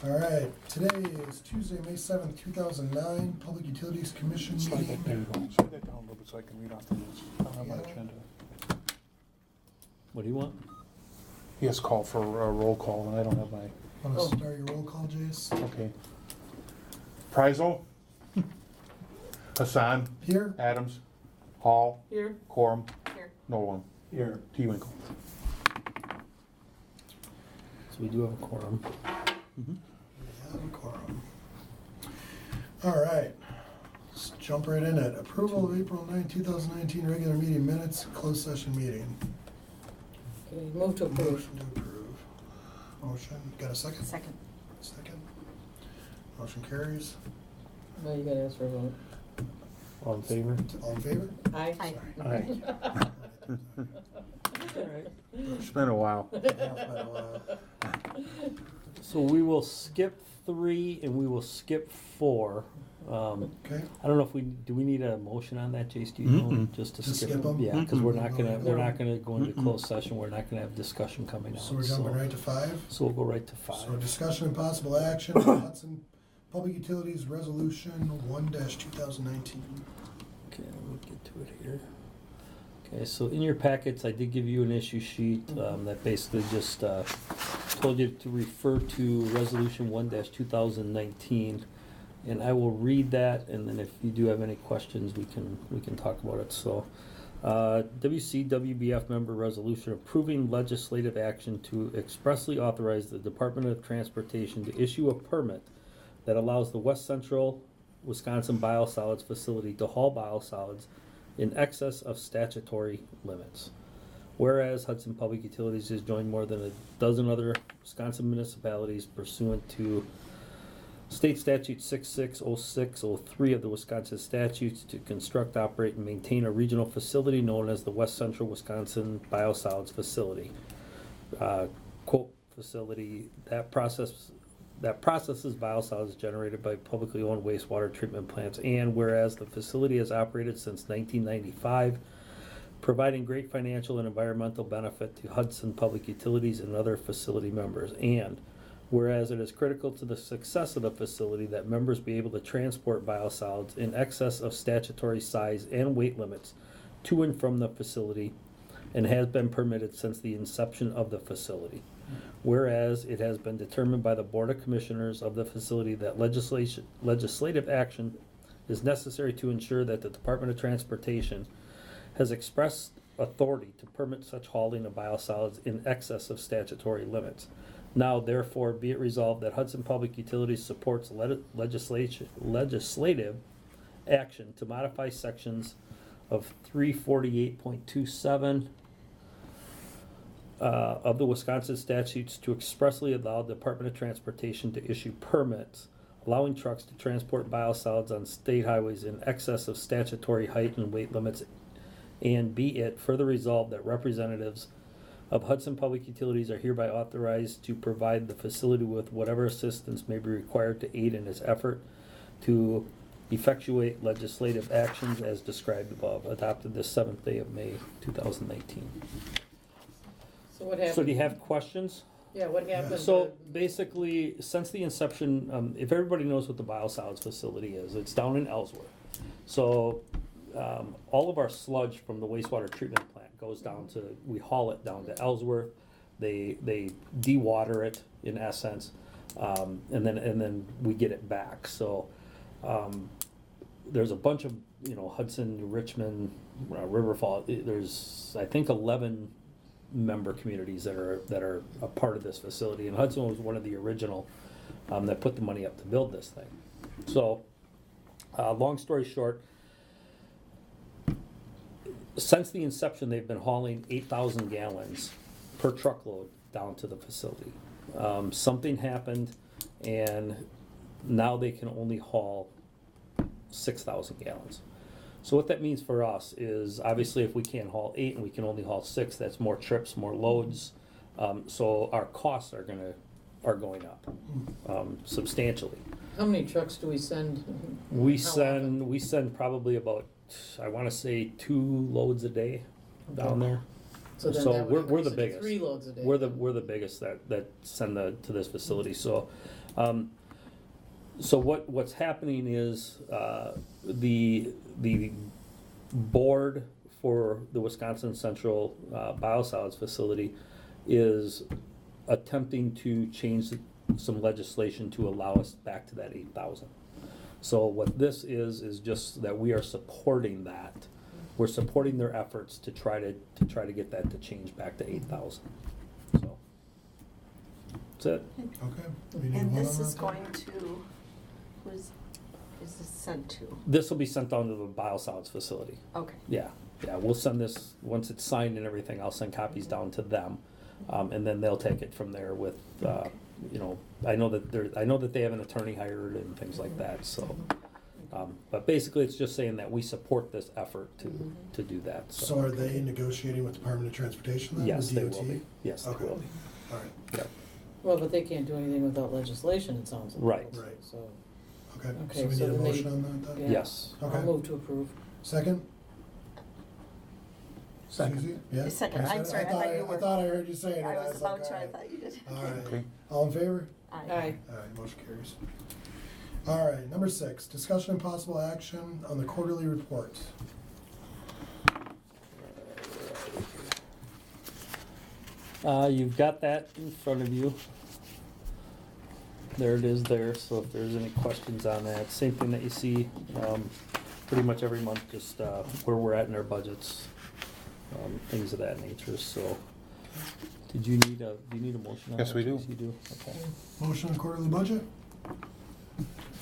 All right, today is Tuesday, May 7th, 2009, Public Utilities Commission Slide that, there meeting. you go. Slide that down a little bit so I can read off the list. I don't have my Yeah. agenda. What do you want? He has called for a roll call, and I don't have my, Want to start your roll call, Jace? okay. Pryzel? Hassan? Here? Adams? Hall? Here. Quorum? Here. Nolan? Here. T-Winkle? So we do have a quorum. We have a quorum. All right, let's jump right in it. Approval of April 9, 2019 regular meeting minutes, closed session meeting. Okay, move to approve. Motion to approve. Motion, got a second? Second. Second. Motion carries. No, you gotta ask for a vote. All in favor? All in favor? Aye. Sorry. Aye. Alright. It's been a while. Yeah, it's been a while. So we will skip 3 and we will skip 4. Okay, I don't know if do we need a motion on that, Jace? Do you know? Mm-mm. Just to To skip skip them? 'em? Yeah, because we're not gonna Mm-mm. go into Mm-mm. closed session. We're not gonna have discussion coming out. so we're jumping right to 5. So we'll go right to So 5. discussion and possible action on Hudson Public Utilities Resolution 1-2019. Okay, let me get to it here. Okay, so in your packets, I did give you an issue sheet that basically just told you to refer to Resolution 1-2019, and I will read that, and then if you do have any questions, we can talk about it. So, WCWBF member resolution approving legislative action to expressly authorize the Department of Transportation to issue a permit that allows the West Central Wisconsin Biosolids facility to haul biosolids in excess of statutory limits. Whereas Hudson Public Utilities has joined more than a dozen other Wisconsin municipalities pursuant to State Statute 660603 of the Wisconsin statutes to construct, operate, and maintain a regional facility known as the West Central Wisconsin Biosolids Facility. Quote, facility that processes biosolids generated by publicly owned wastewater treatment plants, and whereas the facility has operated since 1995, providing great financial and environmental benefit to Hudson Public Utilities and other facility members, and whereas it is critical to the success of the facility that members be able to transport biosolids in excess of statutory size and weight limits to and from the facility, and has been permitted since the inception of the facility. Whereas it has been determined by the Board of Commissioners of the facility that legislative action is necessary to ensure that the Department of Transportation has expressed authority to permit such hauling of biosolids in excess of statutory limits. Now, therefore, be it resolved that Hudson Public Utilities supports legislative action to modify sections of 348.27 of the Wisconsin statutes to expressly allow the Department of Transportation to issue permits allowing trucks to transport biosolids on state highways in excess of statutory height and weight limits, and be it further resolved that representatives of Hudson Public Utilities are hereby authorized to provide the facility with whatever assistance may be required to aid in its effort to effectuate legislative actions as described above, adopted this 7th day of May 2019. So what happened? So do you have questions? Yeah, what happened? So basically, since the inception, if everybody knows what the biosolids facility is, it's down in Ellsworth. So all of our sludge from the wastewater treatment plant goes down to, we haul it down to Ellsworth. They dewater it in essence, and then we get it back. So there's a bunch of Hudson, New Richmond, River Falls. There's I think 11 member communities that are a part of this facility, and Hudson was one of the original that put the money up to build this thing. So long story short, since the inception they've been hauling 8,000 gallons per truckload down to the facility. Something happened and now they can only haul 6,000 gallons. So what that means for us is, obviously, if we can't haul 8 and we can only haul 6, that's more trips, more loads. So our costs are going up substantially. How many trucks do we send? We How send probably about, I want to say, 2 loads a day down there. So then So that would we're the increase it to biggest. 3 loads a day. We're the biggest that send to this facility. So, so what's happening is the board for the Wisconsin Central Biosolids facility is attempting to change some legislation to allow us back to that 8,000. So what this is just that we are supporting that. We're supporting their efforts to try to get that to change back to 8,000. So that's it. Okay. We need And one this on is that? going to, who's, is this sent to? This will be sent down to the biosolids facility. Okay. Yeah, we'll send this, once it's signed and everything, I'll send copies down to them. And then they'll take it from there with, you know, I know that they have an attorney hired and things like that, so. But basically, it's just saying that we support this effort to do that, So are they negotiating with Department of Transportation then? Yes, the they DOT? will be. Yes, they Okay. will be. All right. Yep. Well, but they can't do anything without legislation, it sounds like. Right. Right. So, Okay. Okay, So we so need a then they- motion on that then? yeah. Yes. Okay. I'll move to approve. Second? Second. Suzie? Yeah? Second. You said I'm it? sorry, I thought you I were- thought I heard you saying it. I was about like, to, I all right. thought you did. All right. Okay. All in favor? Aye. All right, motion carries. All right, number 6, discussion and possible action on the quarterly report. You've got that in front of you. There it is there, so if there's any questions on that, same thing that you see pretty much every month, just where we're at in our budgets, things of that nature, so. Do you need a motion on that? Yes, we do. Yes, you do, okay. Motion on quarterly budget?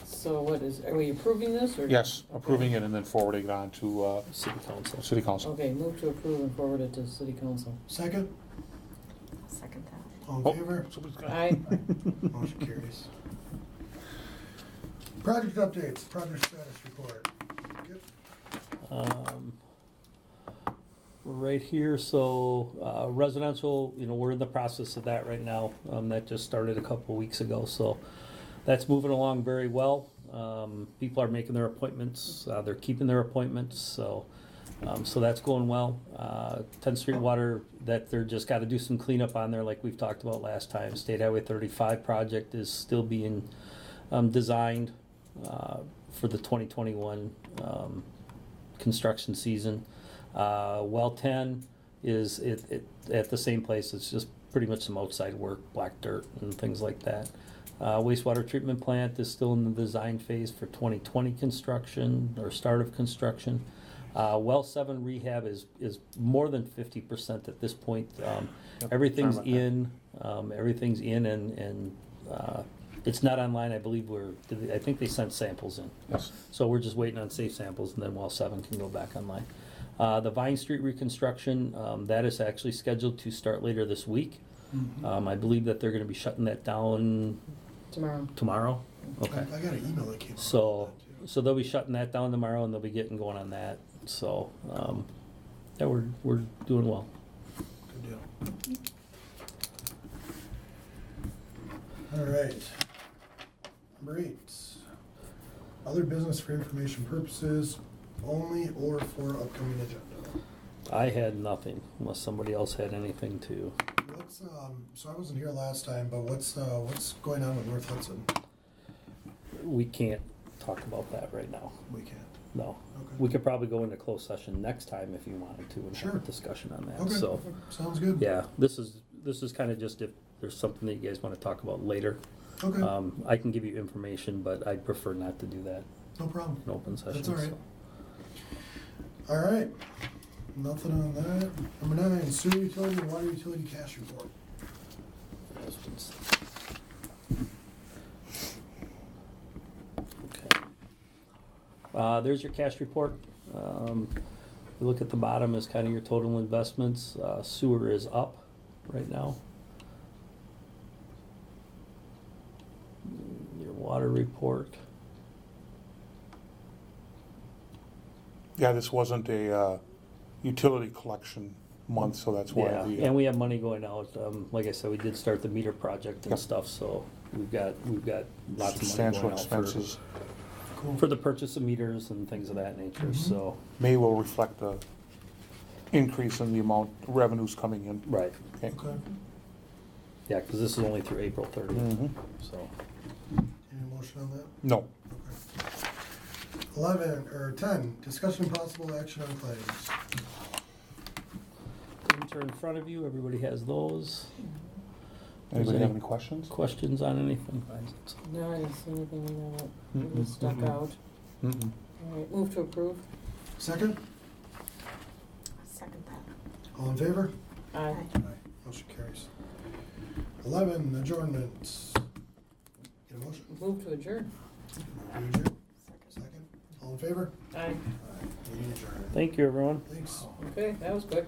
So what is, are we approving this or? Yes, approving it and then forwarding it on to City council. City Council. Okay, move to approve and forward it to the city council. Second? Second that. All in Oh, favor? somebody's got- Aye. Motion carries. Project updates, project status report. Yep. We're right here, so residential, you know, we're in the process of that right now. That just started a couple of weeks ago, so that's moving along very well. People are making their appointments, they're keeping their appointments, so that's going well. 10th Street Water, that they're just got to do some cleanup on there, like we've talked about last time. State Highway 35 project is still being designed for the 2021 construction season. Well 10 is at the same place. It's just pretty much some outside work, black dirt and things like that. Wastewater treatment plant is still in the design phase for 2020 construction or start of construction. Well 7 rehab is more than 50% at this point. Everything's Sorry about that. everything's in and it's not online. I believe I think they sent samples in. Yes. So we're just waiting on safe samples, and then Well 7 can go back online. The Vine Street reconstruction, that is actually scheduled to start later this week. Mhm. I believe that they're going to be shutting that down Tomorrow. Okay. I got an email that came. So they'll be shutting that down tomorrow, and they'll be getting going on that. So yeah, we're doing well. Good deal. All right. Number 8, other business for information purposes only or for upcoming agenda. I had nothing, unless somebody else had anything to. What's, so I wasn't here last time, but what's going on with North Hudson? We can't talk about that right now. We can't. No. Okay. We could probably go into closed session next time if you wanted to and have Sure. a discussion on that. Okay. So, Sounds good. yeah, this is kind of just if there's something that you guys want to talk about later. Okay, I can give you information, but I'd prefer not to do that no problem. in open session. That's all right. so. All right. Nothing on that. Number 9, sewer utility and water utility cash report. Okay. There's your cash report. You look at the bottom is kind of your total investments. Sewer is up right now. Your water report. Yeah, this wasn't a utility collection month, so that's why. Yeah, and we have money going out. Like I said, we did start the meter project and Yep. stuff, so we've got lots of money Substantial going out expenses. Cool. for the purchase of meters and things of that nature. Mhm. So May will reflect the increase in the amount revenues coming in. Right, Okay. Okay. yeah, because this is only through April 30th, Mhm. so. Any motion on that? No. Okay. 11, or 10, discussion and possible action on claims. Claims are in front of you, everybody has those. Anybody have any questions? Questions on anything? No, I didn't see anything in there that Mm-mm, really stuck mm-mm. out. Mm-mm. All right, move to approve. Second, Second that. all in favor? Aye. Aye. Motion carries. 11, adjournments. Get a motion? Move to adjourn. To adjourn? Second, all in favor? Aye. Aye. Meeting adjourned. Thank you, everyone. Thanks. Okay, that was quick.